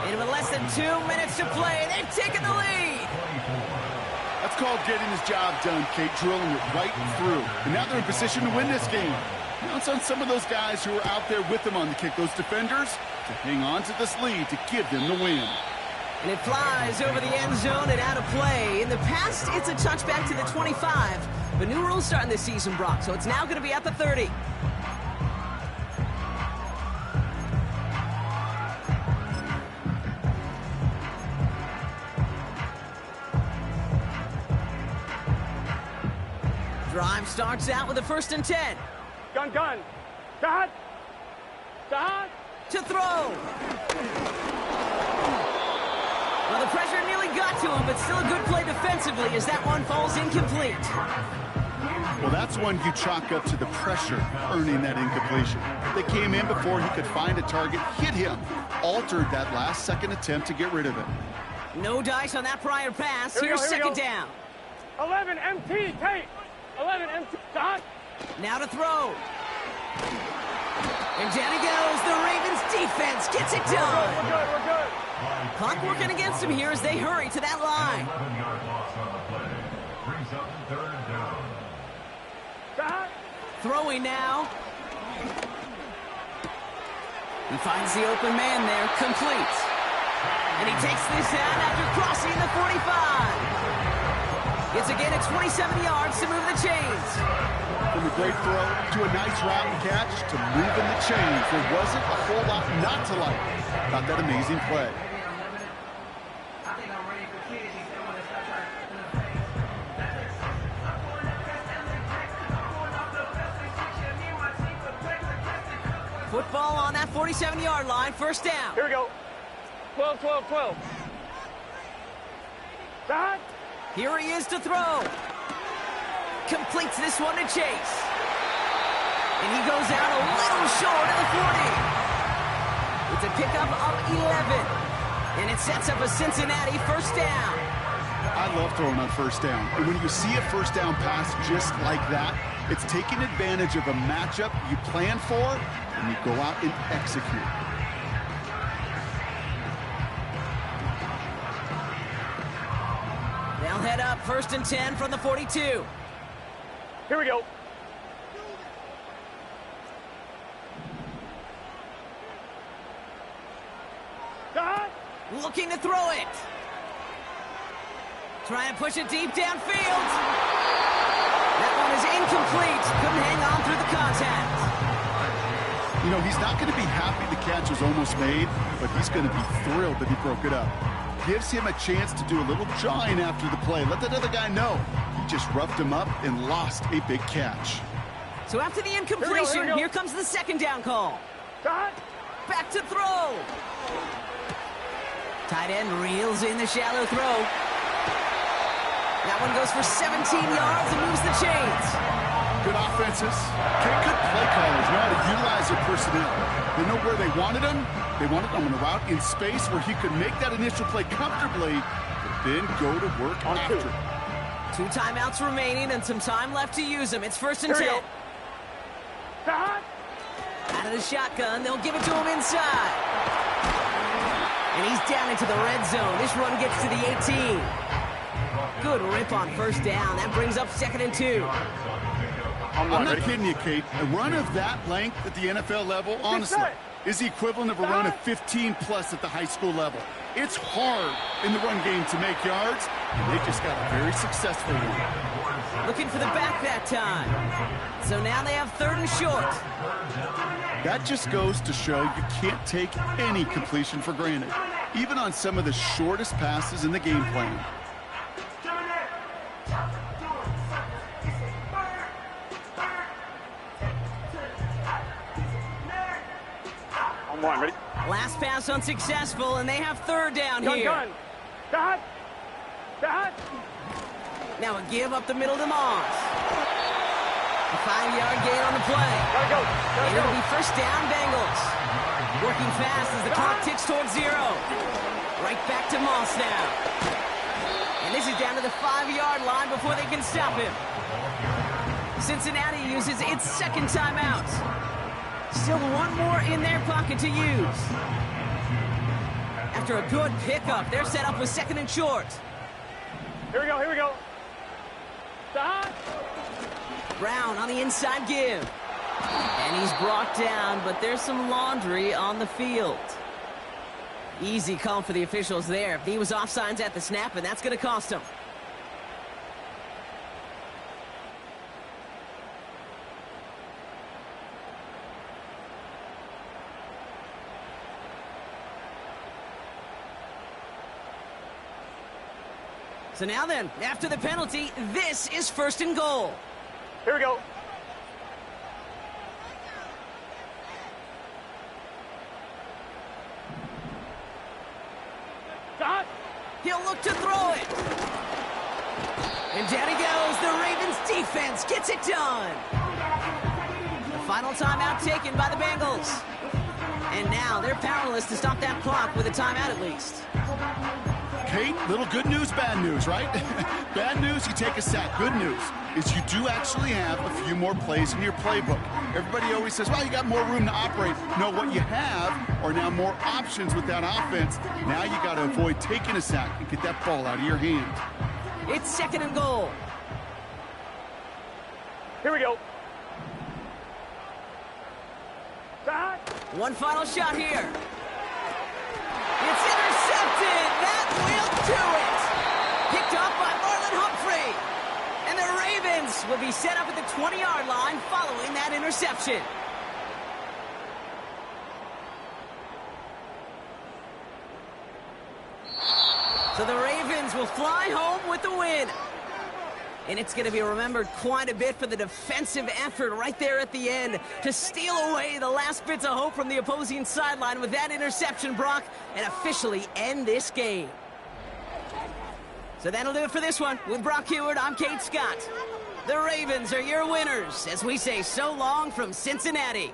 And with less than 2 minutes to play, they've taken the lead. That's called getting his job done, Kate, drilling it right through. And now they're in position to win this game. Now it's on some of those guys who are out there with them on the kick, those defenders, to hang on to this lead to give them the win. And it flies over the end zone and out of play. In the past, it's a touchback to the 25. But new rules starting this season, Brock, so it's now going to be at the 30. Drive starts out with a 1st and 10. Gun. Dad. To throw. Well, the pressure nearly got to him, but still a good play defensively as that one falls incomplete. Well, that's one you chalk up to the pressure earning that incompletion. They came in before he could find a target, hit him, altered that last-second attempt to get rid of it. No dice on that prior pass. Here's 2nd down. 11 MT, Kate. 11 MT, Dot. Now to throw. And down he goes. The Ravens defense gets it done. We're good. Clock working against them here as they hurry to that line. 1-yard loss on the play. Brings up 3rd down. Dot. Throwing now. He finds the open man there, complete. And he takes this out after crossing the 45. It's again at 27 yards to move the chains. From a great throw to a nice route and catch to moving the chains. There wasn't a whole lot not to like about that amazing play. Football on that 47-yard line, 1st down. Here we go. 12. Dot. Here he is to throw. Completes this one to Chase. And he goes out a little short of the 40. It's a pickup of 11. And it sets up a Cincinnati 1st down. I love throwing on 1st down. And when you see a 1st down pass just like that, it's taking advantage of a matchup you plan for, and you go out and execute. They'll head up 1st and 10 from the 42. Here we go. Dot. Looking to throw it. Trying to push it deep downfield. That one is incomplete. Couldn't hang on through the contact. You know, he's not going to be happy the catch was almost made, but he's going to be thrilled that he broke it up. Gives him a chance to do a little jawing after the play. Let that other guy know. He just roughed him up and lost a big catch. So after the incompletion, here comes the second down call. Back to throw. Tight end reels in the shallow throw. That one goes for 17 yards and moves the chains. Good offenses. Okay, good play callers. Know how to utilize their personnel. They know where they wanted him. They wanted him on a route in space where he could make that initial play comfortably, but then go to work after. 2 timeouts remaining and some time left to use them. It's 1st and 10. Out of the shotgun, they'll give it to him inside. And he's down into the red zone. This run gets to the 18. Good rip on 1st down. That brings up 2nd and 2. I'm not kidding you, Kate. A run of that length at the NFL level, honestly, is the equivalent of a run of 15-plus at the high school level. It's hard in the run game to make yards, and they just got a very successful one. Looking for the back that time. So now they have 3rd and short. That just goes to show you can't take any completion for granted, even on some of the shortest passes in the game plan. Ready? Last pass unsuccessful, and they have 3rd down here. Dot. Now a give up the middle to Moss. A 5-yard gain on the play. Gotta go. And it'll be 1st down, Bengals. Working fast as the clock ticks towards 0. Right back to Moss now. And this is down to the 5-yard line before they can stop him. Cincinnati uses its 2nd timeout. Still one more in their pocket to use. After a good pickup, they're set up with 2nd and short. Here we go. Dot. Brown on the inside give. And he's brought down, but there's some laundry on the field. Easy call for the officials there. He was offsides at the snap, and that's going to cost him. So now then, after the penalty, this is 1st and goal. Here we go. Dot. He'll look to throw it. And down he goes. The Ravens defense gets it done. The final timeout taken by the Bengals. And now they're powerless to stop that clock with a timeout at least. Kate, little good news, bad news, right? Bad news, you take a sack. Good news is you do actually have a few more plays in your playbook. Everybody always says, well, you got more room to operate. No, what you have are now more options with that offense. Now you got to avoid taking a sack and get that ball out of your hand. It's 2nd and goal. Here we go. Dot. One final shot here. It's intercepted. That will do it. Picked up by Marlon Humphrey. And the Ravens will be set up at the 20-yard line following that interception. So the Ravens will fly home with the win. And it's going to be remembered quite a bit for the defensive effort right there at the end to steal away the last bits of hope from the opposing sideline with that interception, Brock, and officially end this game. So that'll do it for this one. With Brock Huard, I'm Kate Scott. The Ravens are your winners as we say so long from Cincinnati.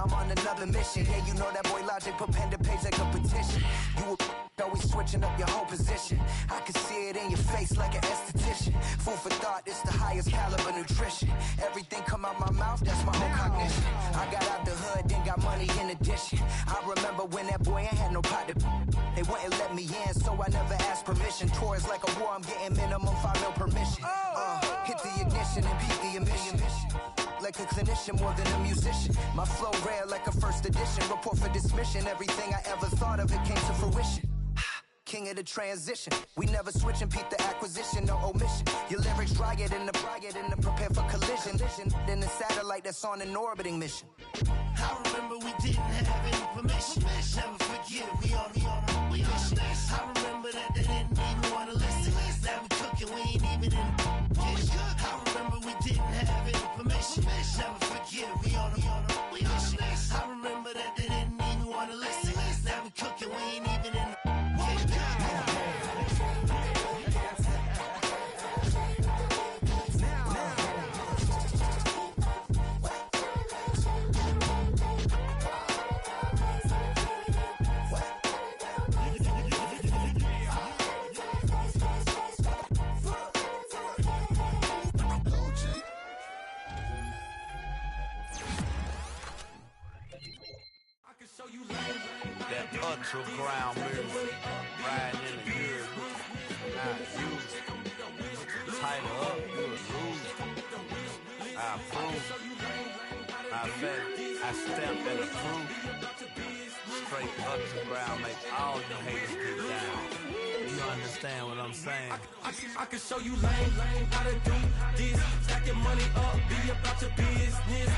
yeah, I'm on another mission. Yeah, you know that boy Logic put pen to page like a petition. You always switching up your whole position. I can see it in your face like an esthetician. Food for thought, it's the highest caliber nutrition. Everything come out my mouth, that's my whole cognition. I got out the hood, then got money in addition. I remember when that boy ain't had no pot to. They wouldn't let me in, so I never asked permission. Tours like a war, I'm getting minimum 5 mil permission. Hit the ignition and beat the emission. Like a clinician more than a musician. My flow rare like a first edition. Report for dismission. Everything I ever thought of, it came to fruition. King of the transition. We never switch and peep the acquisition, no omission. Your lyrics dry it in the prepare for collision. Then the satellite that's on an orbiting mission. I remember we didn't have any permission. Never forget, we on a mission. I remember that they didn't even want to listen. Now we cooking, we ain't even in the kitchen. I remember we didn't have any permission. Never forget, we on a mission. I remember that they didn't even want to listen. Now we cooking, we ain't even in the kitchen. That ultra ground music, riding in the good, not used. Tighten up, good lose. I approve. I bet I stamped and approved. Straight ultra ground, make all you haters get down. You understand what I'm saying? I can show you lame how to do this. Stack your money up, be about your business.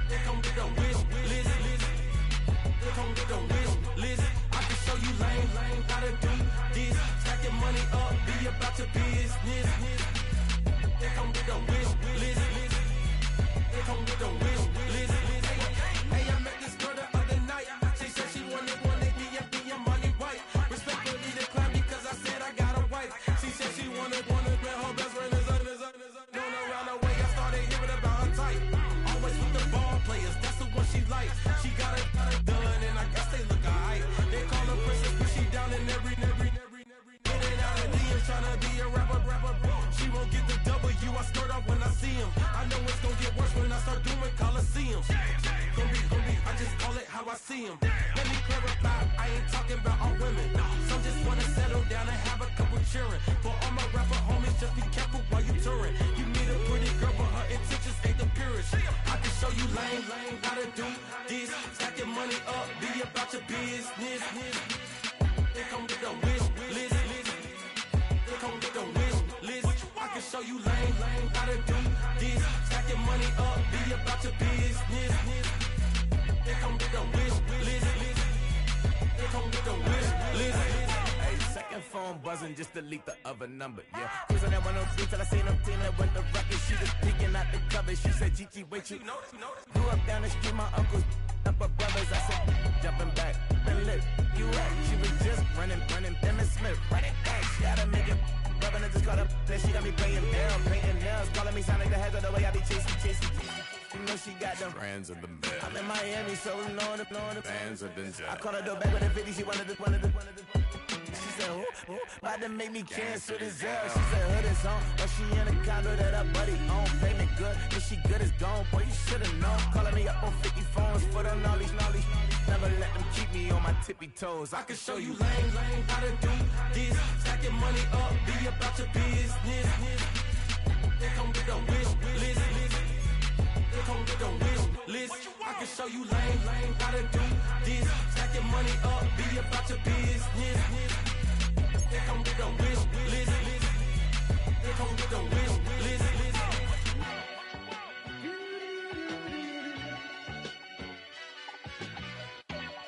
They come with a wish list. They come with a wish list. I can show you lame how to do this. Stack your money up, be about your business. They come with a wish list. They come with a wish list. Hey, I met this girl the other night. She said she wanted be a money white. Respectfully declined because I said I got a wife. She said she wanted when her best friend is known around the way. I started hearing about her type. Always with the ball players, that's the one she like. She got it done, and I guess they look alright. They call her princess, but she down in every. In and out of DMs, tryna be a rapper. She won't get the W, I skirt off when I see him. I know it's gonna get worse when I start doing Coliseums. Gonna be, I just call it how I see him. Let me clarify, I ain't talking about all women. Some just wanna settle down and have a couple cheering. For all my rapper homies, just be careful while you touring. You meet a pretty girl, but her intentions ain't the purest. I can show you lame how to do this. Stack your money up, be about your business. They come with a wish list. They come with a wish list. I can show you lame how to do this. Stack your money up, be about your business. They come with a wish list. They come with a wish list. Hey, second phone buzzing, just delete the other number, yeah. Cruising at 103 till I seen them team that went the record. She was peeking out the cover. She said, Gigi, wait, you grew up down the street, my uncles up her brothers. I said, jumping back, been lit. You at? She was just running. Emmett Smith, run it back. She gotta make it. Rubbing it, just caught up. Then she got me paying down, painting nails, calling me sound like the heads of the way I be chasing. You know she got them Brands of the bed. I'm in Miami, so knowing the Bands of the jet. I caught her door back with a 50, she wanted the. She said, who? About to make me cancel this L. She said, hood is on, but she in a condo that her buddy own. Payment good, if she good is gone. Boy, you should've known. Calling me up on 50 phones, foot on all these. Never let them keep me on my tippy toes. I can show you lame how to do this. Stack your money up, be about your business. They come with a wish list. They come with a wish list. I can show you lame how to do this. Stack your money up, be about your business. They come with a wish list. They come with a wish list.